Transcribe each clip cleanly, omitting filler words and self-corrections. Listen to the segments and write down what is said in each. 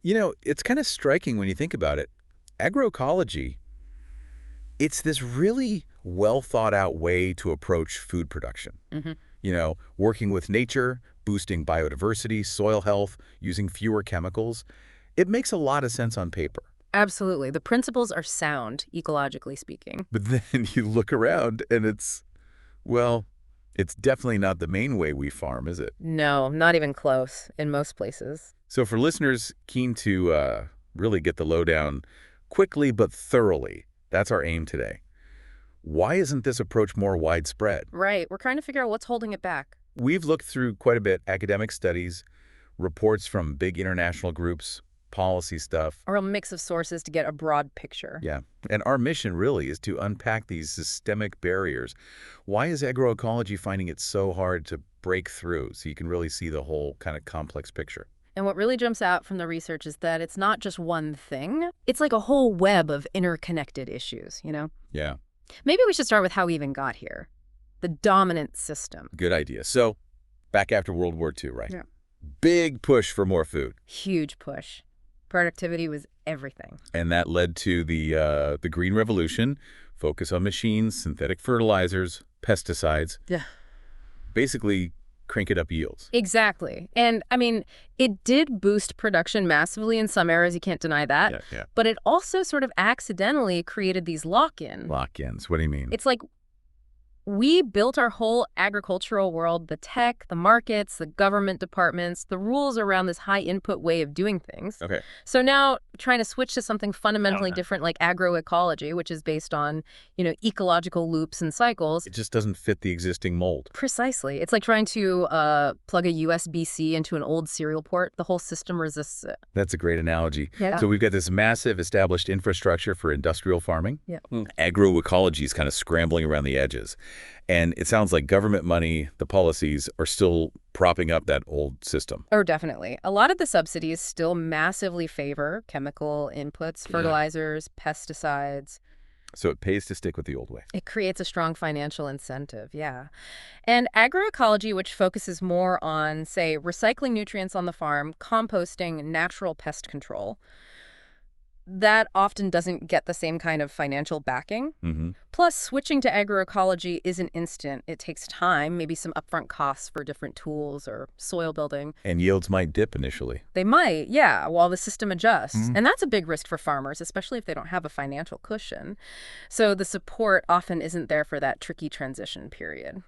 It's kind of striking when you think about it. Agroecology, it's this really well thought out way to approach food production. Hmm. Working with nature, boosting biodiversity, soil health, using fewer chemicals. It makes a lot of sense on paper. Absolutely. The principles are sound, ecologically speaking. But then you look around and well, it's definitely not the main way we farm, is it? No, not even close in most places. So for listeners keen to really get the lowdown quickly but thoroughly, that's our aim today. Why isn't this approach more widespread? Right. We're trying to figure out what's holding it back. We've looked through quite a bit, academic studies, reports from big international groups, policy stuff. A real mix of sources to get a broad picture. Yeah. And our mission really is to unpack these systemic barriers. Why is agroecology finding it so hard to break through so you can really see the whole kind of complex picture? And what really jumps out from the research is that it's not just one thing. It's like a whole web of interconnected issues. Yeah, Maybe we should start with how we even got here. The dominant system. good idea. So back after World War II, right? Yeah. Big push for more food. Huge push. Productivity was everything. And that led to the Green Revolution, focus on machines, synthetic fertilizers, pesticides, Yeah. basically crank it up yields. Exactly. And I mean, it did boost production massively in some areas, you can't deny that. Yeah. But it also sort of accidentally created these lock-in. Lock-ins, what do you mean? It's like we built our whole agricultural world, the tech, the markets, the government departments, the rules around this high input way of doing things. Okay. So now trying to switch to something fundamentally Uh-huh. different like agroecology, which is based on, ecological loops and cycles. It just doesn't fit the existing mold. Precisely. It's like trying to plug a USB-C into an old serial port. The whole system resists it. That's a great analogy. Yeah. So we've got this massive established infrastructure for industrial farming. Yeah. Agroecology is kind of scrambling around the edges. And it sounds like government money, the policies, are still propping up that old system. Oh, definitely. A lot of the subsidies still massively favor chemical inputs, fertilizers, pesticides. So it pays to stick with the old way. It creates a strong financial incentive, yeah. And agroecology, which focuses more on, say, recycling nutrients on the farm, composting, natural pest control, that often doesn't get the same kind of financial backing. Mm-hmm. Plus, switching to agroecology isn't instant. It takes time, maybe some upfront costs for different tools or soil building. And yields might dip initially. They might, yeah, while the system adjusts. Mhm. And that's a big risk for farmers, especially if they don't have a financial cushion. So the support often isn't there for that tricky transition period.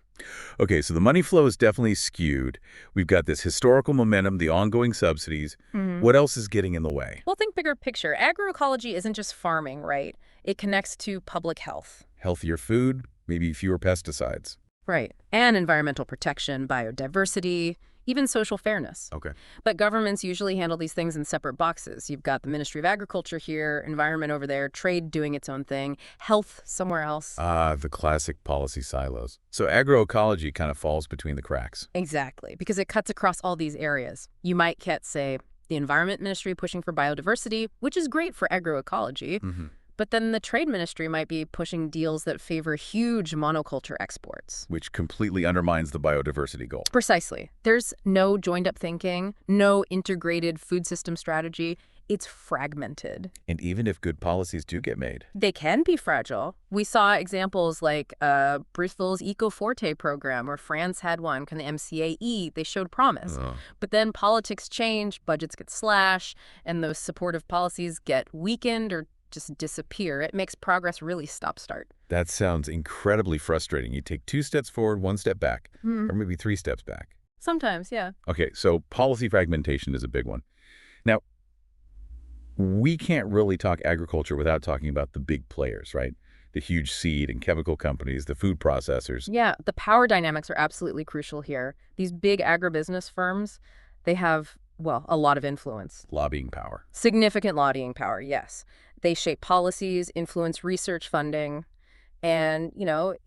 Okay, so the money flow is definitely skewed. We've got this historical momentum, the ongoing subsidies. What else is getting in the way? Well, think bigger picture. Agroecology isn't just farming, right? It connects to public health. Healthier food, maybe fewer pesticides. Right. And environmental protection, biodiversity, even social fairness. Okay. But governments usually handle these things in separate boxes. You've got the Ministry of Agriculture here, environment over there, trade doing its own thing, health somewhere else. Ah, the classic policy silos. So agroecology kind of falls between the cracks. Exactly, because it cuts across all these areas. You might get, say, the Environment Ministry pushing for biodiversity, which is great for agroecology. Mm-hmm. But then the Trade Ministry might be pushing deals that favor huge monoculture exports. Which completely undermines the biodiversity goal. Precisely. There's no joined-up thinking, no integrated food system strategy. It's fragmented. And even if good policies do get made. They can be fragile. We saw examples like Bristol's Eco-Forte program, or France had one, kind of MCAE. They showed promise. But then politics change, budgets get slashed, and those supportive policies get weakened or just disappear. It makes progress really stop-start. That sounds incredibly frustrating. You take 2 steps forward, 1 step back, or maybe 3 steps back. Sometimes, yeah. Okay, so policy fragmentation is a big one. Now, we can't really talk agriculture without talking about the big players, right? The huge seed and chemical companies, the food processors. Yeah, the power dynamics are absolutely crucial here. These big agribusiness firms, they have, well, a lot of influence. Lobbying power. Significant lobbying power, yes. They shape policies, influence research funding, and,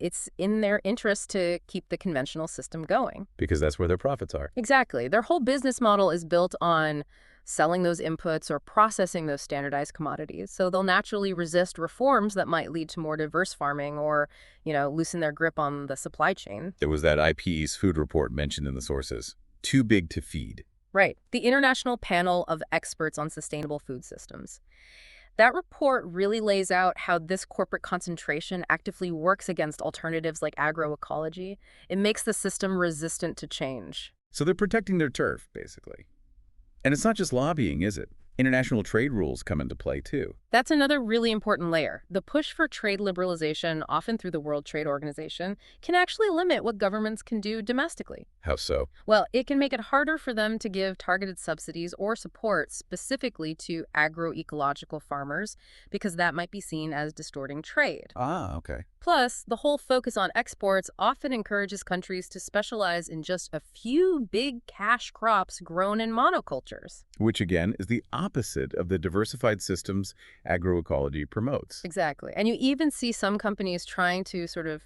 it's in their interest to keep the conventional system going. Because that's where their profits are. Exactly. Their whole business model is built on selling those inputs or processing those standardized commodities. So they'll naturally resist reforms that might lead to more diverse farming or, loosen their grip on the supply chain. There was that IPE's food report mentioned in the sources. Too big to feed. Right. The International Panel of Experts on Sustainable Food Systems. That report really lays out how this corporate concentration actively works against alternatives like agroecology. It makes the system resistant to change. So they're protecting their turf, basically. And it's not just lobbying, is it? International trade rules come into play, too. That's another really important layer. The push for trade liberalization, often through the World Trade Organization, can actually limit what governments can do domestically. How so? Well, it can make it harder for them to give targeted subsidies or support specifically to agroecological farmers because that might be seen as distorting trade. Ah, okay. Plus, the whole focus on exports often encourages countries to specialize in just a few big cash crops grown in monocultures. Which, again, is the opposite of the diversified systems agroecology promotes. Exactly. And you even see some companies trying to sort of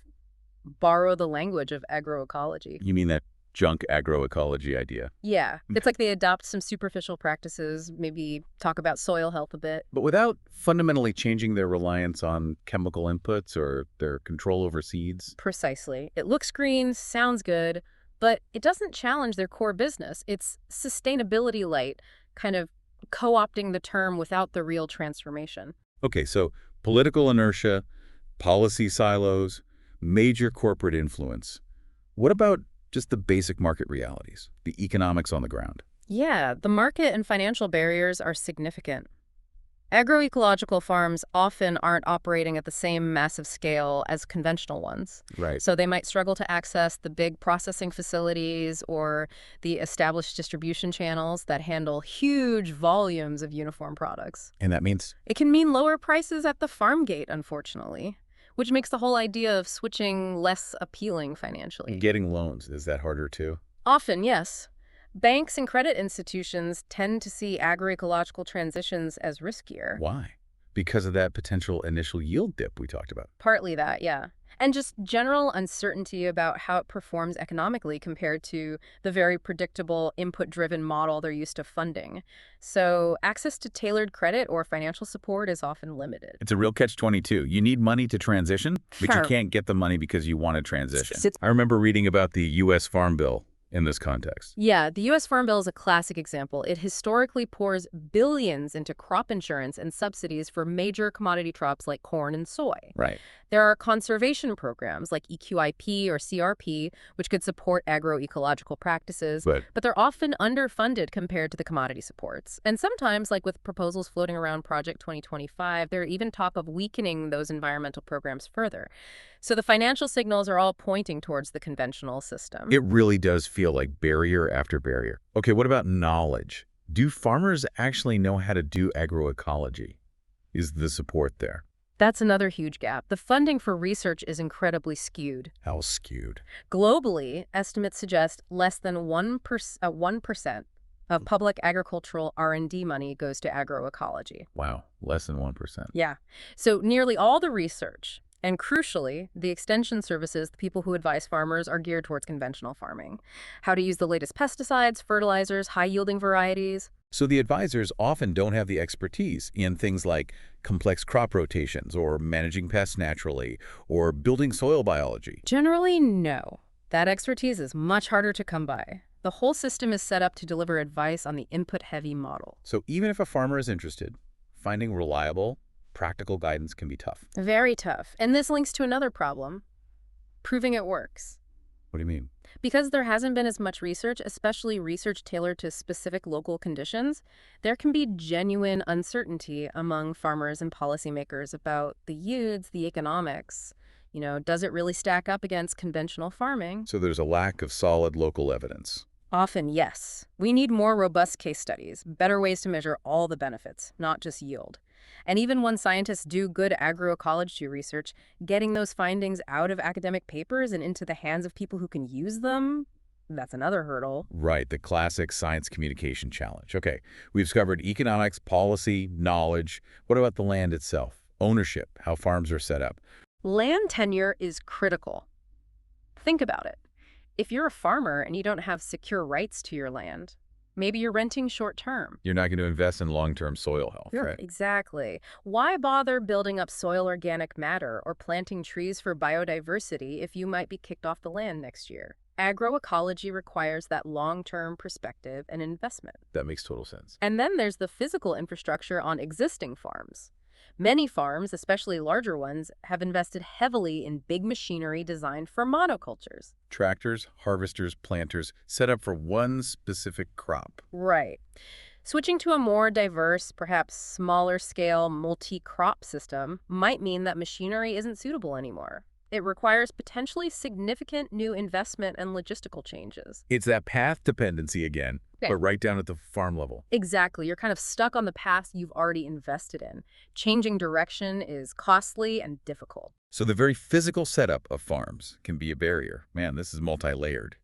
borrow the language of agroecology. You mean that junk agroecology idea? Yeah, it's like they adopt some superficial practices, maybe talk about soil health a bit. But without fundamentally changing their reliance on chemical inputs or their control over seeds? Precisely. It looks green, sounds good, but it doesn't challenge their core business. It's sustainability light, kind of co-opting the term without the real transformation. Okay, so political inertia, policy silos, major corporate influence. What about just the basic market realities, the economics on the ground? Yeah, the market and financial barriers are significant. Agroecological farms often aren't operating at the same massive scale as conventional ones. Right. So they might struggle to access the big processing facilities or the established distribution channels that handle huge volumes of uniform products. And that means? It can mean lower prices at the farm gate, unfortunately, which makes the whole idea of switching less appealing financially. Getting loans, is that harder too? Often, yes. Banks and credit institutions tend to see agroecological transitions as riskier. Why? Because of that potential initial yield dip we talked about. Partly that, yeah. And just general uncertainty about how it performs economically compared to the very predictable input-driven model they're used to funding. So access to tailored credit or financial support is often limited. It's a real catch-22. You need money to transition, but you Sure. can't get the money because you want to transition. I remember reading about the U.S. Farm Bill in this context. Yeah, the U.S. Farm Bill is a classic example. It historically pours billions into crop insurance and subsidies for major commodity crops like corn and soy. Right. There are conservation programs like EQIP or CRP, which could support agroecological practices, But but they're often underfunded compared to the commodity supports. And sometimes, like with proposals floating around Project 2025, there are even talk of weakening those environmental programs further. So the financial signals are all pointing towards the conventional system. it really does feel like barrier after barrier. Okay, what about knowledge? Do farmers actually know how to do agroecology? Is the support there? That's another huge gap. The funding for research is incredibly skewed. How skewed? Globally, estimates suggest less than 1% of public agricultural R&D money goes to agroecology. Wow, less than 1%. Yeah. So nearly all the research, and crucially, the extension services, the people who advise farmers, are geared towards conventional farming. How to use the latest pesticides, fertilizers, high-yielding varieties. So the advisors often don't have the expertise in things like complex crop rotations or managing pests naturally or building soil biology. Generally, no. That expertise is much harder to come by. The whole system is set up to deliver advice on the input-heavy model. So even if a farmer is interested, finding reliable, practical guidance can be tough. Very tough. And this links to another problem, proving it works. What do you mean? Because there hasn't been as much research, especially research tailored to specific local conditions, there can be genuine uncertainty among farmers and policymakers about the yields, the economics. Does it really stack up against conventional farming? So there's a lack of solid local evidence. Often, yes. We need more robust case studies, better ways to measure all the benefits, not just yield. And even when scientists do good agroecology research, getting those findings out of academic papers and into the hands of people who can use them, that's another hurdle. Right, the classic science communication challenge. Okay, we've covered economics, policy, knowledge. What about the land itself? Ownership, how farms are set up. Land tenure is critical. Think about it. If you're a farmer and you don't have secure rights to your land, maybe you're renting short-term. You're not going to invest in long-term soil health, Sure. right? Exactly. Why bother building up soil organic matter or planting trees for biodiversity if you might be kicked off the land next year? Agroecology requires that long-term perspective and investment. That makes total sense. And then there's the physical infrastructure on existing farms. Many farms, especially larger ones, have invested heavily in big machinery designed for monocultures. Tractors, harvesters, planters, set up for one specific crop. Right. Switching to a more diverse, perhaps smaller scale, multi-crop system might mean that machinery isn't suitable anymore. It requires potentially significant new investment and logistical changes. It's that path dependency again, Okay. but right down at the farm level. Exactly. You're kind of stuck on the path you've already invested in. Changing direction is costly and difficult. So the very physical setup of farms can be a barrier. Man, this is multi-layered.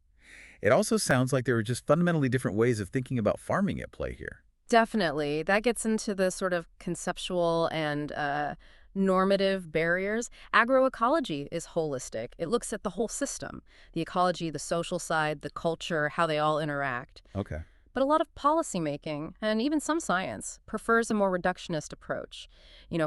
It also sounds like there are just fundamentally different ways of thinking about farming at play here. Definitely. That gets into the sort of conceptual and normative barriers. Agroecology is holistic. It looks at the whole system, the ecology, the social side, the culture, how they all interact. Okay. But a lot of policymaking, and even some science, prefers a more reductionist approach.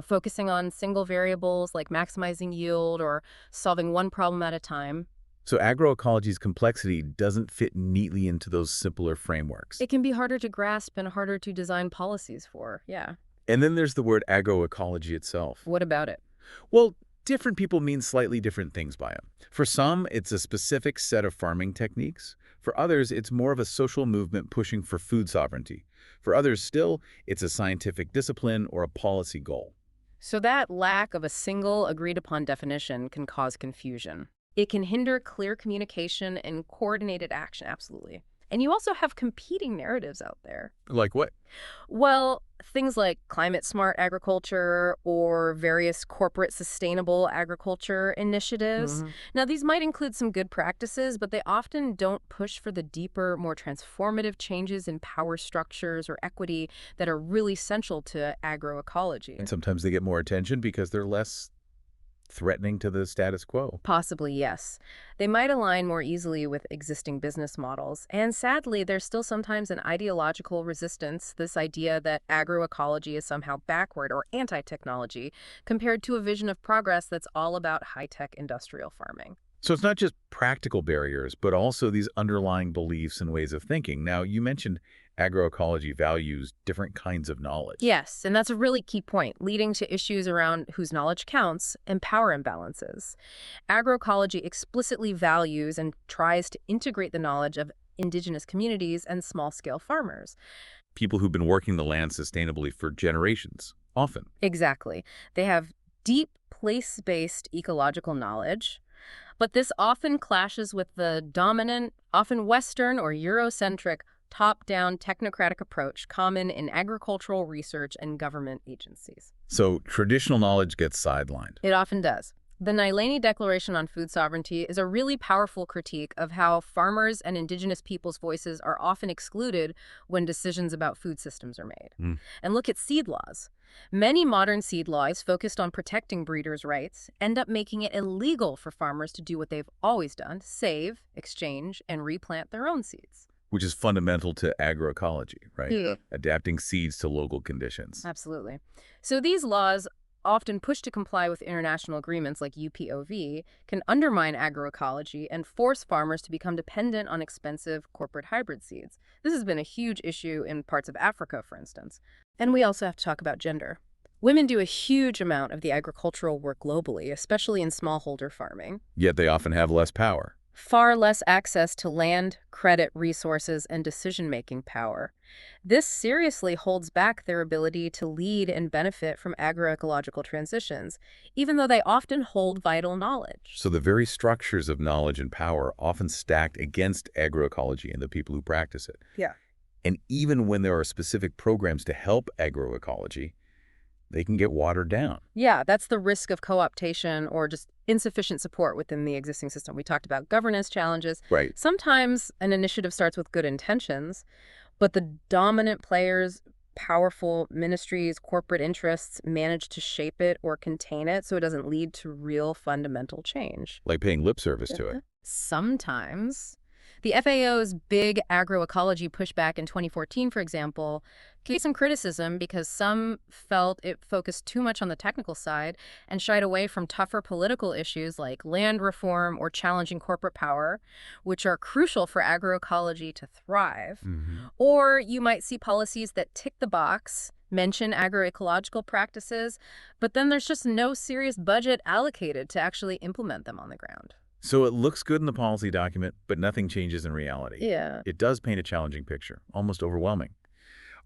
Focusing on single variables like maximizing yield or solving one problem at a time. So agroecology's complexity doesn't fit neatly into those simpler frameworks. It can be harder to grasp and harder to design policies for, yeah. And then there's the word agroecology itself. What about it? Well, different people mean slightly different things by it. For some, it's a specific set of farming techniques. For others, it's more of a social movement pushing for food sovereignty. For others still, it's a scientific discipline or a policy goal. So that lack of a single agreed-upon definition can cause confusion. It can hinder clear communication and coordinated action, absolutely. And you also have competing narratives out there. Like what? Well, things like climate-smart agriculture or various corporate sustainable agriculture initiatives. Now, these might include some good practices, but they often don't push for the deeper, more transformative changes in power structures or equity that are really central to agroecology. And sometimes they get more attention because they're less threatening to the status quo. Possibly, yes. They might align more easily with existing business models. And sadly, there's still sometimes an ideological resistance, this idea that agroecology is somehow backward or anti-technology, compared to a vision of progress that's all about high-tech industrial farming. So it's not just practical barriers, but also these underlying beliefs and ways of thinking. Now, you mentioned agroecology values different kinds of knowledge. Yes, and that's a really key point, leading to issues around whose knowledge counts and power imbalances. Agroecology explicitly values and tries to integrate the knowledge of indigenous communities and small-scale farmers. People who've been working the land sustainably for generations, often. Exactly. They have deep place-based ecological knowledge, but this often clashes with the dominant, often Western or Eurocentric, top-down technocratic approach common in agricultural research and government agencies. So traditional knowledge gets sidelined. It often does. The Nilani Declaration on Food Sovereignty is a really powerful critique of how farmers and indigenous peoples' voices are often excluded when decisions about food systems are made. And look at seed laws. Many modern seed laws focused on protecting breeders' rights end up making it illegal for farmers to do what they've always done, save, exchange, and replant their own seeds. Which is fundamental to agroecology, right? Yeah. Adapting seeds to local conditions. Absolutely. So these laws, often pushed to comply with international agreements like UPOV, can undermine agroecology and force farmers to become dependent on expensive corporate hybrid seeds. This has been a huge issue in parts of Africa, for instance. And we also have to talk about gender. Women do a huge amount of the agricultural work globally, especially in smallholder farming. Yet they often have less power. Far less access to land, credit, resources, and decision-making power. This seriously holds back their ability to lead and benefit from agroecological transitions, even though they often hold vital knowledge. So the very structures of knowledge and power are often stacked against agroecology and the people who practice it. Yeah. And even when there are specific programs to help agroecology, they can get watered down. Yeah, that's the risk of co-optation or just insufficient support within the existing system. We talked about governance challenges. Right. Sometimes an initiative starts with good intentions, but the dominant players, powerful ministries, corporate interests manage to shape it or contain it so it doesn't lead to real fundamental change. Like paying lip service to it. Sometimes The FAO's big agroecology pushback in 2014, for example, gave some criticism because some felt it focused too much on the technical side and shied away from tougher political issues like land reform or challenging corporate power, which are crucial for agroecology to thrive. Hmm. Or you might see policies that tick the box, mention agroecological practices, but then there's just no serious budget allocated to actually implement them on the ground. So it looks good in the policy document, but nothing changes in reality. Yeah. It does paint a challenging picture, almost overwhelming.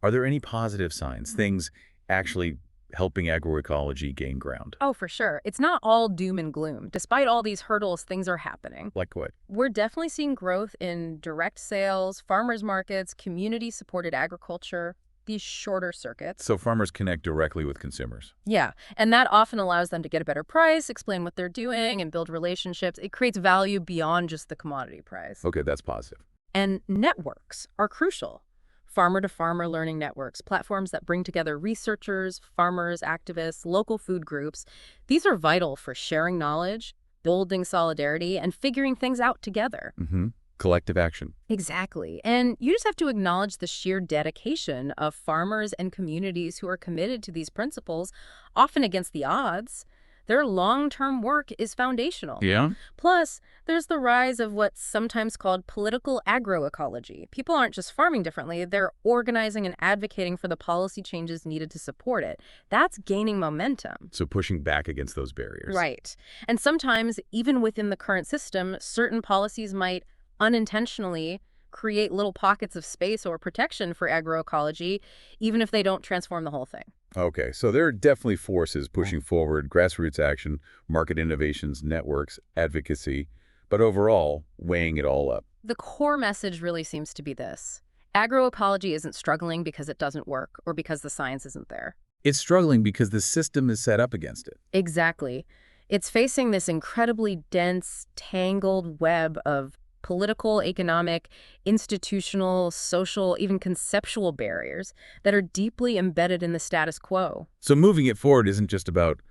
Are there any positive signs, things actually helping agroecology gain ground? Oh, for sure. It's not all doom and gloom. Despite all these hurdles, things are happening. Like what? We're definitely seeing growth in direct sales, farmers markets, community-supported agriculture, these shorter circuits. So farmers connect directly with consumers. Yeah, and that often allows them to get a better price, explain what they're doing, and build relationships. It creates value beyond just the commodity price. Okay, that's positive. And networks are crucial. Farmer-to-farmer learning networks, platforms that bring together researchers, farmers, activists, local food groups. These are vital for sharing knowledge, building solidarity, and figuring things out together. Mm-hmm. Collective action. Exactly. And you just have to acknowledge the sheer dedication of farmers and communities who are committed to these principles, often against the odds. Their long-term work is foundational. Yeah? Plus, there's the rise of what's sometimes called political agroecology. People aren't just farming differently, they're organizing and advocating for the policy changes needed to support it. That's gaining momentum. So pushing back against those barriers. Right. And sometimes, even within the current system, certain policies might unintentionally create little pockets of space or protection for agroecology, even if they don't transform the whole thing. Okay, so there are definitely forces pushing forward, grassroots action, market innovations, networks, advocacy, but overall, weighing it all up. The core message really seems to be this. Agroecology isn't struggling because it doesn't work or because the science isn't there. It's struggling because the system is set up against it. Exactly. It's facing this incredibly dense, tangled web of political, economic, institutional, social, even conceptual barriers that are deeply embedded in the status quo. So moving it forward isn't just about,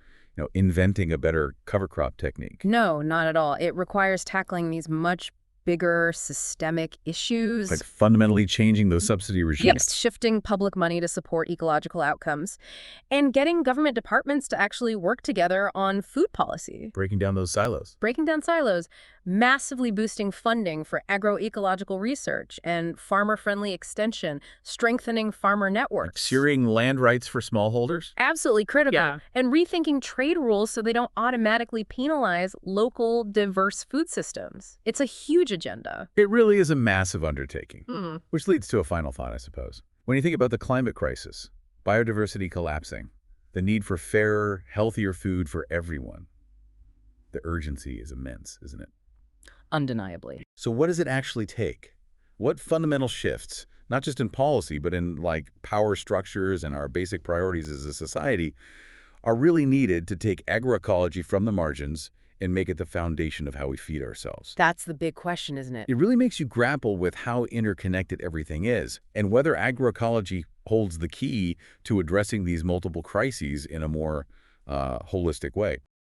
inventing a better cover crop technique. No, not at all. It requires tackling these much bigger systemic issues. Like fundamentally changing those subsidy regimes. Yes, shifting public money to support ecological outcomes and getting government departments to actually work together on food policy. Breaking down those silos. Breaking down silos, massively boosting funding for agroecological research and farmer-friendly extension, strengthening farmer networks. Securing land rights for smallholders? Absolutely critical. Yeah. And rethinking trade rules so they don't automatically penalize local, diverse food systems. It's a huge agenda. It really is a massive undertaking, Mm. which leads to a final thought, I suppose. When you think about the climate crisis, biodiversity collapsing, the need for fairer, healthier food for everyone, the urgency is immense, isn't it? Undeniably. So what does it actually take? What fundamental shifts, not just in policy, but in power structures and our basic priorities as a society, are really needed to take agroecology from the margins and make it the foundation of how we feed ourselves? That's the big question, isn't it? It really makes you grapple with how interconnected everything is and whether agroecology holds the key to addressing these multiple crises in a more holistic way.